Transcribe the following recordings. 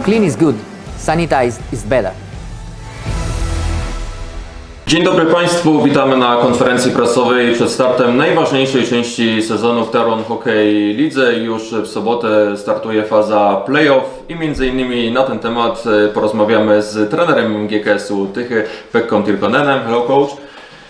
Clean is good, sanitized is better. Dzień dobry Państwu, witamy na konferencji prasowej przed startem najważniejszej części sezonu w Taron Hockey Lidze. Już w sobotę startuje faza playoff i m.in. na ten temat porozmawiamy z trenerem GKS-u Tychy, Pekką Tirkkonenem. Hello coach.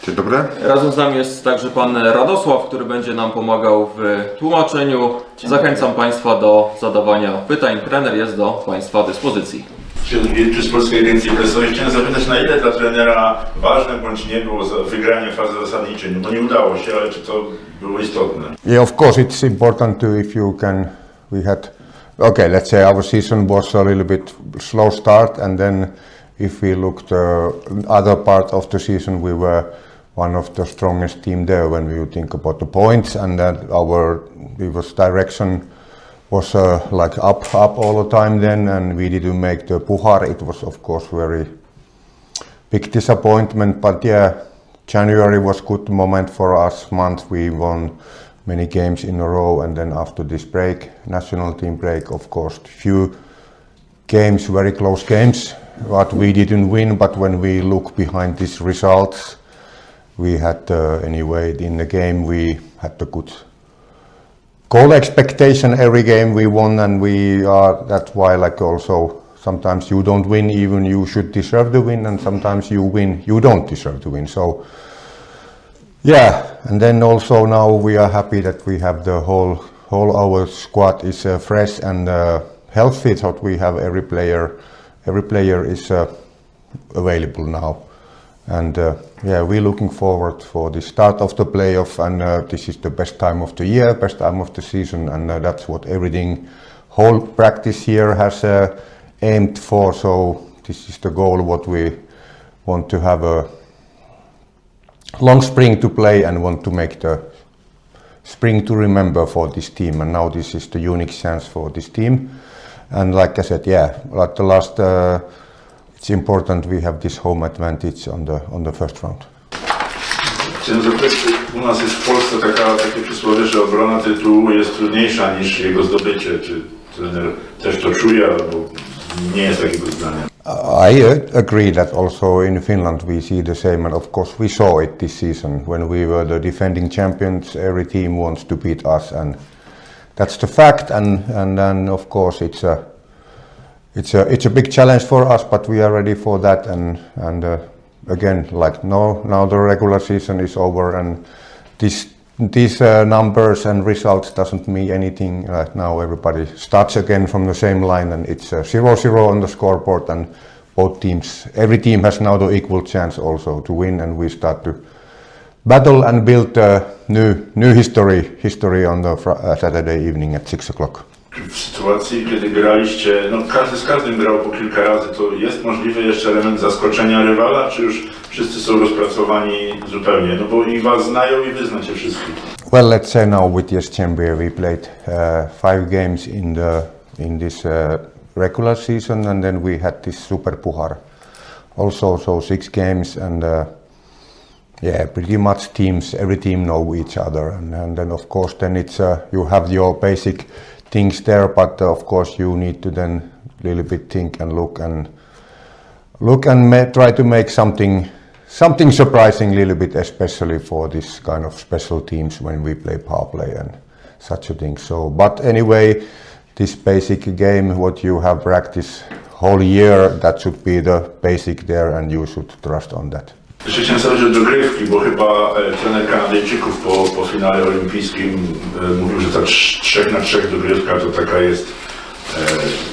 Dzień dobry. Razem z nami jest także pan Radosław, który będzie nam pomagał w tłumaczeniu. Zachęcam Państwa do zadawania pytań. Trener jest do Państwa dyspozycji. Czy z Polskiej Agencji Prasowej chciałem zapytać, na ile dla trenera ważne bądź nie było wygranie fazy zasadniczej? No bo nie udało się, ale czy to było istotne? Yeah, of course it's important to if you can. We had, okay, let's say our season was a little bit slow start, and then if we look the other part of the season, we were one of the strongest team there when you think about the points, and that it was direction was like up all the time then, and we didn't make the Puhar. It was of course very big disappointment, but yeah, January was good moment for us. Month we won many games in a row, and then after this break, national team break, of course, few games, very close games, but we didn't win. But when we look behind these results, we had anyway in the game we had the good goal expectation. Every game we won, and we are, that's why like also sometimes you don't win even you should deserve to win, and sometimes you win you don't deserve to win. So yeah, and then also now we are happy that we have the whole our squad is fresh and healthy, so we have every player is available now. And yeah, we're looking forward for the start of the playoff, and this is the best time of the year, best time of the season, and that's what whole practice here has aimed for. So this is the goal, what we want to have a long spring to play and want to make the spring to remember for this team. And now this is the unique chance for this team. And like I said, yeah, like the last. It's important we have this home advantage on the first round. Chciałem zapytać, czy u nas jest w Polsce takie przysłowie, że obrona tytułu jest trudniejsza niż jego zdobycie. Czy trener też to czuje, albo nie jest takiego zdania? I agree that also in Finland we see the same, and of course we saw it this season when we were the defending champions. Every team wants to beat us, and that's the fact. And then of course it's a big challenge for us, but we are ready for that. And again, like now the regular season is over, and these numbers and results doesn't mean anything. Right now, everybody starts again from the same line, and it's 0-0 on the scoreboard. And every team has now the equal chance also to win, and we start to battle and build a new history on the Saturday evening at 6 o'clock. W sytuacji, kiedy graliście, no każdy z każdym grał po kilka razy, to jest możliwy jeszcze element zaskoczenia rywala, czy już wszyscy są rozpracowani zupełnie? No bo i was znają, i wy znacie wszystkich. Well, let's say now with Jastrzębie we played 5 games in this regular season, and then we had this Super Puhar also, so 6 games, and yeah, pretty much every team know each other, and then of course then it's you have your basic things there, but of course you need to then a little bit think and look and try to make something surprising a little bit, especially for this kind of special teams when we play power play and such a thing. So, but anyway, this basic game what you have practiced whole year, that should be the basic there, and you should trust on that. Jeszcze chciałem zadać o dogrywki, bo chyba trener Kanadyjczyków po finale olimpijskim mówił, że ta 3-na-3 dogrywka to taka jest,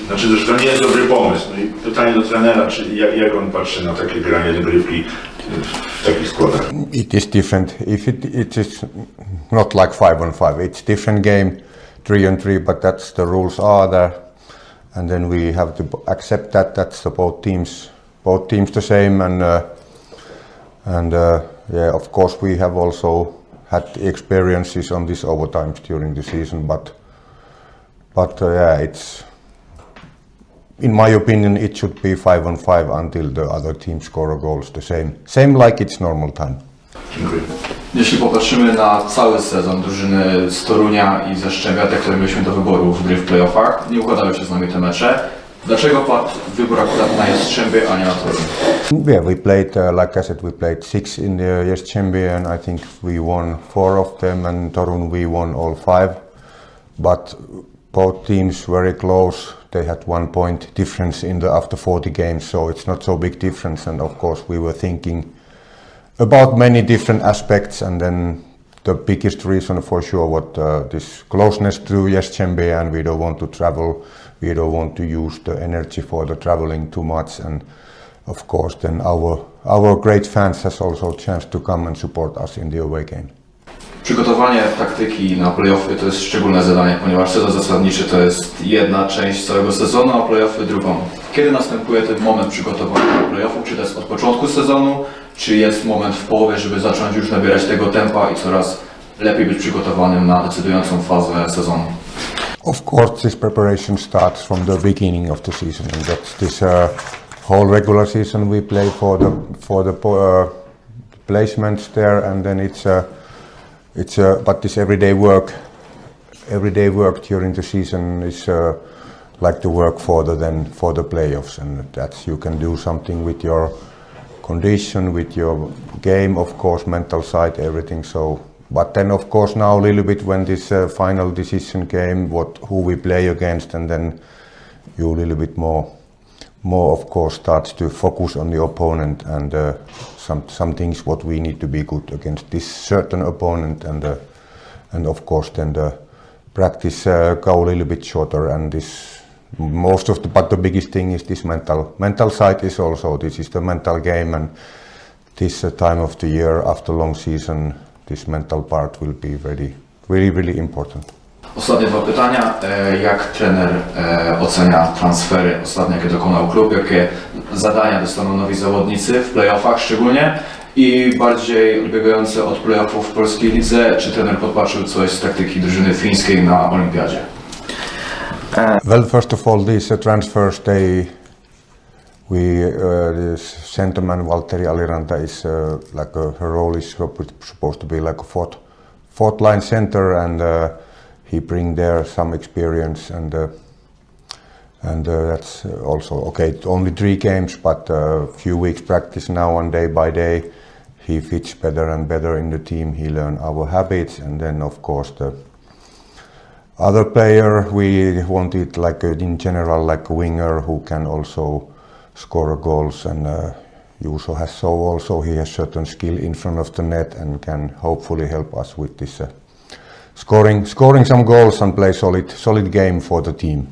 znaczy że to nie jest dobry pomysł. No i pytanie do trenera, czy jak on patrzy na takie granie dogrywki w takich składach? It is different. If it is not like 5-on-5, it's different game, 3-on-3, but that's the rules are there, and then we have to accept that that's the both teams the same, and yeah, of course we have also had experiences on these overtimes during the season, but yeah, it's, in my opinion, it should be 5-on-5 until the other team score goals the same like it's normal time. Dziękuję. Jeśli popatrzymy na cały sezon drużyny z Torunia i ze Szczebia, te, które mieliśmy do wyboru w gry w playoffach, nie układały się z nami te mecze. Dlaczego padł wybór akurat na Jastrzębie, a nie na Toruń? Yeah, we played, like I said, we played 6 in the Jastrzębie, and I think we won 4 of them, and Torun we won all 5. But both teams very close. They had 1 point difference after 40 games, so it's not so big difference. And of course, we were thinking about many different aspects, and then the biggest reason for sure what this closeness to Jastrzębie, and we don't want to travel. We don't want to use the energy for the traveling too much, and of course then our great fans has also a chance to come and support us in the away game. Przygotowanie taktyki na playoffy to jest szczególne zadanie, ponieważ sezon zasadniczy to jest jedna część całego sezonu, a playoffy drugą. Kiedy następuje ten moment przygotowania do playoffów? Czy to jest od początku sezonu, czy jest moment w połowie, żeby zacząć już nabierać tego tempa i coraz lepiej być przygotowanym na decydującą fazę sezonu? Of course, this preparation starts from the beginning of the season, and that's this whole regular season we play for the placements there, and then but this everyday work during the season is like the work for the playoffs, and that's you can do something with your condition, with your game, of course, mental side, everything. So. But then, of course, now a little bit when this final decision came, who we play against, and then you a little bit more, of course, starts to focus on the opponent and some things what we need to be good against this certain opponent, and of course then the practice go a little bit shorter, and this but the biggest thing is this mental side is also this is the mental game, and this time of the year after long season. This mental part will be really important. Ostatnie 2 pytania. Jak trener ocenia transfery ostatnie, jakie dokonał klub? Jakie zadania dostaną nowi zawodnicy w playoffach szczególnie? I bardziej odbiegające od playoffów w polskiej lidze, czy trener podpatrzył coś z taktyki drużyny fińskiej na olimpiadzie? Well, first of all, these transfers, this centerman Valtteri Aliranta is her role is supposed to be like a fourth line center, and he bring there some experience, and that's also okay. Only 3 games, but a few weeks practice now, and day by day he fits better and better in the team. He learn our habits, and then of course the other player we wanted in general like a winger who can also score goals, and Juuso has he has certain skill in front of the net and can hopefully help us with this scoring some goals and play solid game for the team.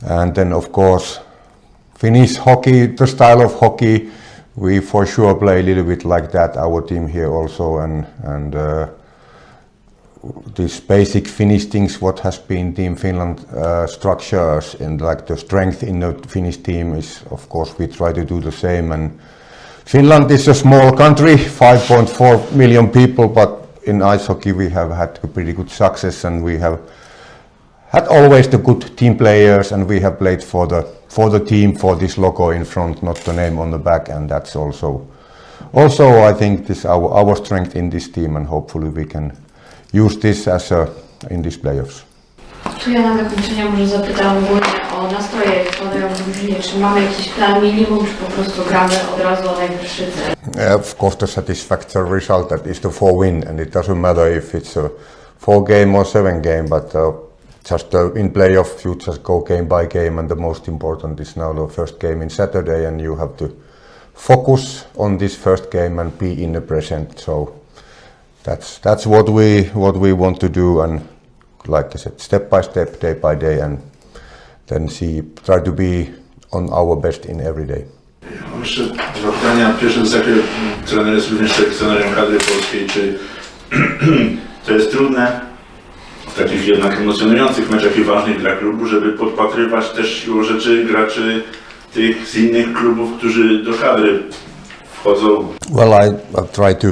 And then of course Finnish hockey, the style of hockey, we for sure play a little bit like that, our team here also, and these basic Finnish things what has been Team Finland structures and like the strength in the Finnish team is, of course, we try to do the same. And Finland is a small country, 5.4 million people, but in ice hockey we have had a pretty good success, and we have had always the good team players, and we have played for the team, for this logo in front, not the name on the back, and that's also I think this our strength in this team, and hopefully we can use this in these playoffs. Tu ja na zakończenie może zapytam ogólnie o nastroje, jak padają w drużynie. Czy mamy jakiś plan minimum, czy po prostu gramy od razu o najwyższy cel? Of course, the satisfactory result that is the 4-win, and it doesn't matter if it's a 4-game or 7-game, but in playoff you just go game by game, and the most important is now the first game in Saturday, and you have to focus on this first game and be in the present. So that's what we want to do, and like I said, step by step, day by day, and then try to be on our best in every day. Mam jeszcze 2 pytania. Pierwsze to jest takie, trener jest również selekcjonerem kadry polskiej. Czy to jest trudne w takich jednak emocjonujących meczach i ważnych dla klubu, żeby podpatrywać też siłą rzeczy graczy tych z innych klubów, którzy do kadry wchodzą? Well, I try to,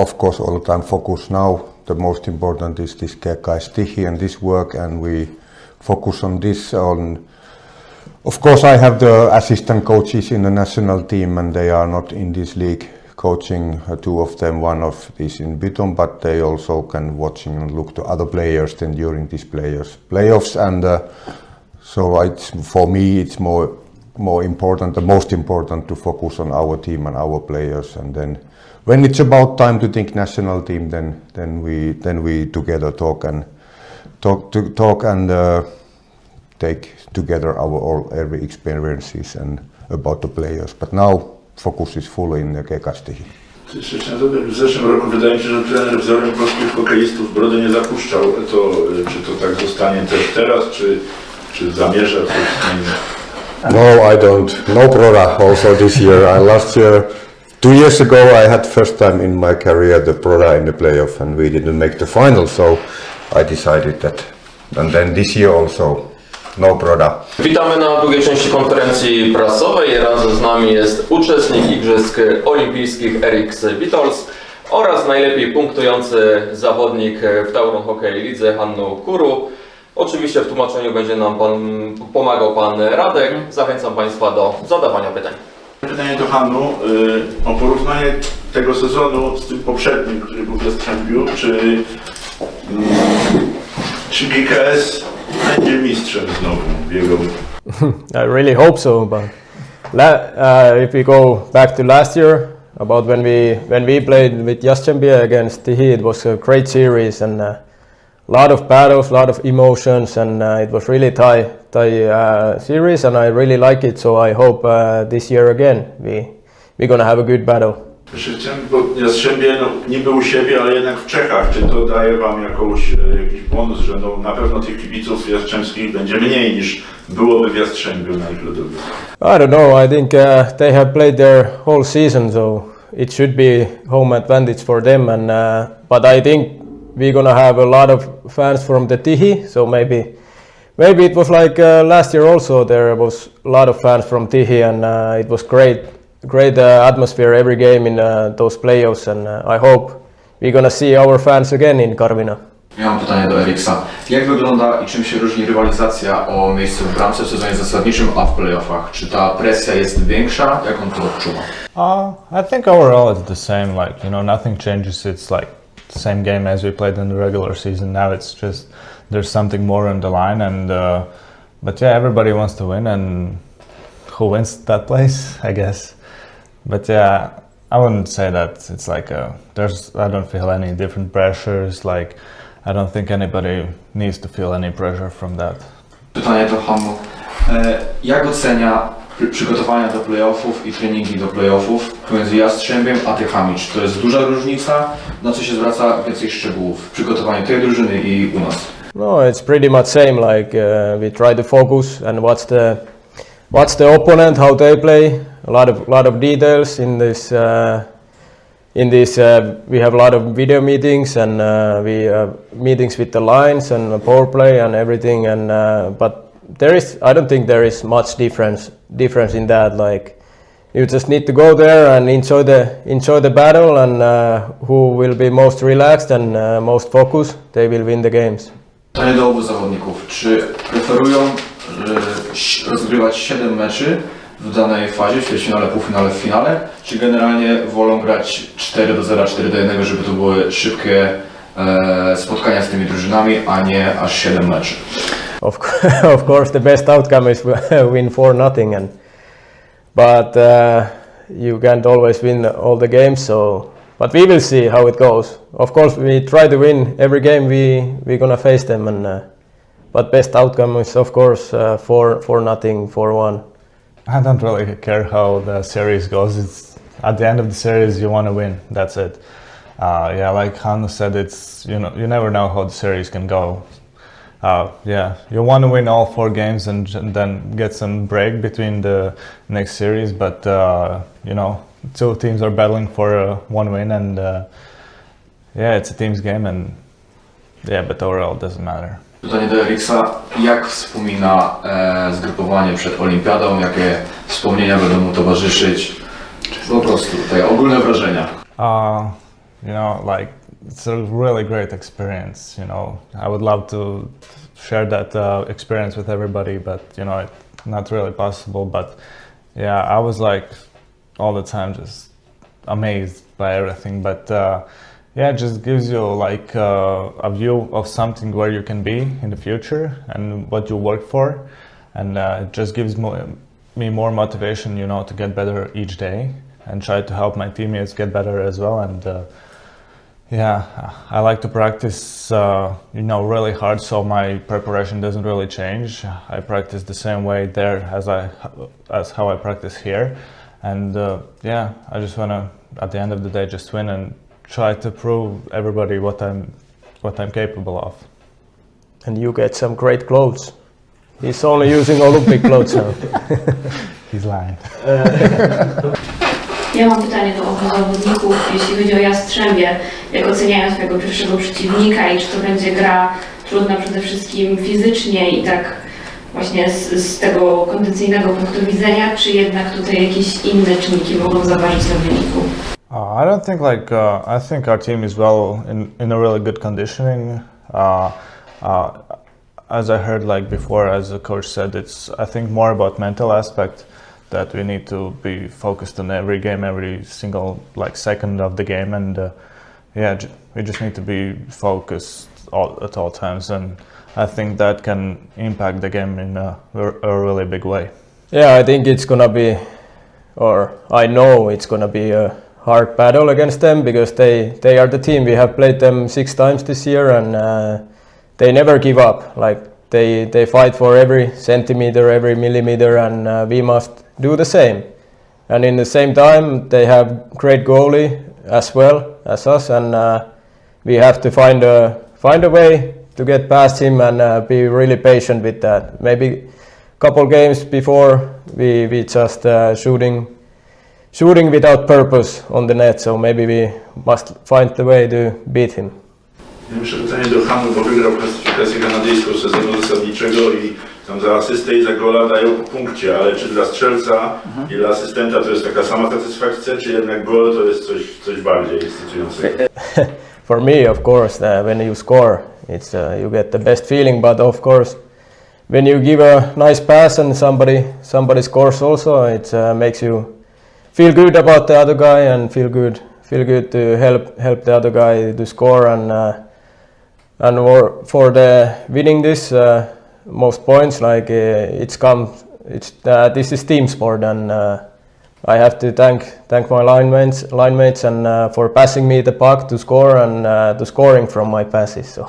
of course, all the time focus now. The most important is this guy Stichi and this work, and we focus on this. Of course, I have the assistant coaches in the national team, and they are not in this league coaching. 2 of them, one of these in Bytom, but they also can watching and look to other players then during these playoffs. And So for me, it's more important, the most important to focus on our team and our players, and then when it's about time to think national team, then we together talk and take together every experiences and about the players. But now focus is full in Kekastihi. W zeszłym roku wydaje mi się, że trener wzorem polskich hokeistów brody nie zapuszczał. Czy to tak zostanie też teraz, czy zamierza coś zmienić? No, I don't. No Proda also this year. Last year, 2 years ago, I had first time in my career the Proda in the playoff, and we didn't make the final. So I decided that, and then this year also, no Proda. Witamy na drugiej części konferencji prasowej. Razem z nami jest uczestnik Igrzysk Olimpijskich Eriks Witols oraz najlepiej punktujący zawodnik w Tauron Hockey Lidze Hannu Kuru. Oczywiście w tłumaczeniu będzie nam pomagał Pan Radek. Zachęcam Państwa do zadawania pytań. Pytanie do Hannu o porównanie tego sezonu z tym poprzednim, który był w Jastrzębiu. Czy GKS będzie mistrzem znowu biegł? I really hope so, but if we go back to last year, about when we played with Jastrzębie against Tychy, it was a great series and a lot of battles, lot of emotions, and it was really tight series, and I really like it. So I hope this year again we're gonna have a good battle. Bo Jastrzębie niby u siebie, ale jednak w Czechach. Czy to daje Wam jakiś bonus, że na pewno tych kibiców jastrzębskich będzie mniej niż byłoby w Jastrzębiu na ich lodowisku? I don't know. I think they have played their whole season, so it should be home advantage for them. And but I think we're gonna have a lot of fans from the Tychy, so maybe it was like last year also. There was a lot of fans from Tychy, and it was great atmosphere every game in those playoffs, and I hope we're gonna see our fans again in Karvina. Ja mam pytanie do Eriksa. Jak wygląda i czym się różni rywalizacja o miejsce w bramce w sezonie zasadniczym, a w playoffach? Czy ta presja jest większa? Jak on to odczuwa? I think overall it's the same. Like, nothing changes. It's like the same game as we played in the regular season. Now it's just there's something more on the line, and but yeah, everybody wants to win, and who wins that place, I guess. But yeah, I wouldn't say that it's like I don't feel any different pressures. Like, I don't think anybody needs to feel any pressure from that. Pytanie do Hannu. Jak ocenia przygotowania do playoffów i treningi do playoffów pomiędzy Jastrzębiem a Tychami? Czy to jest duża różnica? Na co się zwraca więcej szczegółów w przygotowaniu tej drużyny i u nas? No, it's pretty much same. Like we try to focus and what's the opponent, how they play. A lot of details in this. We have a lot of video meetings and we have meetings with the lines and power play and everything. And but I don't think there is much difference in that. Like, you just need to go there and enjoy the battle, and who will be most relaxed and most focused, they will win the games. Pytanie do obu zawodników. Czy preferują rozgrywać 7 meczy w danej fazie, w ćwierćfinale, półfinale, w finale, czy generalnie wolą grać 4-0, 4-1, żeby to były szybkie spotkania z tymi drużynami, a nie aż 7 meczy? Of course, the best outcome is win 4-0, but you can't always win all the games. But we will see how it goes. Of course, we try to win every game we're gonna face them, but best outcome is of course 4-0, 4-1. I don't really care how the series goes. It's at the end of the series you want to win. That's it. Yeah, like Hannu said, it's you never know how the series can go. Yeah, you want to win all 4 games and then get some break between the next series. But 2 teams are battling for 1 win, and yeah, it's a team's game, and yeah, but overall it doesn't matter. Pytanie do Eriksa. Jak wspomina zgrupowanie przed Olimpiadą? Jakie wspomnienia będą mu towarzyszyć? Po prostu te ogólne wrażenia. Like, it's a really great experience. I would love to share that experience with everybody, but it's not really possible. But yeah, I was like all the time just amazed by everything. But yeah, it just gives you like a view of something where you can be in the future and what you work for. and it just gives me more motivation, you know, to get better each day and try to help my teammates get better as well. And yeah, I like to practice, you know, really hard, so my preparation doesn't really change. I practice the same way there as how I practice here, and yeah, I just wanna, at the end of the day, just win and try to prove everybody what I'm capable of. And you get some great clothes. He's only using Olympic clothes now. He's lying. Ja mam pytanie do obu zawodników, jeśli chodzi o Jastrzębie. Jak oceniają swojego pierwszego przeciwnika i czy to będzie gra trudna przede wszystkim fizycznie i tak właśnie z tego kondycyjnego punktu widzenia, czy jednak tutaj jakieś inne czynniki mogą zaważyć na wyniku? I don't think I think our team is well in a really good conditioning. As I heard before, as the coach said, it's I think more about mental aspect, that we need to be focused on every game, every single second of the game, and yeah, we just need to be focused at all times, and I think that can impact the game in a really big way. Yeah, I think it's gonna be, or I know it's gonna be a hard battle against them, because they are the team. We have played them 6 times this year, and they never give up. Like they fight for every centimeter, every millimeter, and we must do the same. And in the same time, they have great goalie as well as us, and we have to find a way to get past him and be really patient with that. Maybe a couple games before we just shooting without purpose on the net, so maybe we must find the way to beat him. Ja myślę pytanie do Hanu, bo wygrał klasyfikację kanadyjską z sezonu zasadniczego i tam za asystę i za gola dają po punkcie, ale czy dla strzelca i dla asystenta to jest taka sama satysfakcja, czy jednak gol to jest coś bardziej ekscytującego? For me, of course, when you score, it's you get the best feeling. But of course, when you give a nice pass and somebody scores also, it makes you feel good about the other guy and feel good to help the other guy to score, and for the winning this most points, this is team sport, and I have to thank my line mates and for passing me the puck to score and to scoring from my passes. So.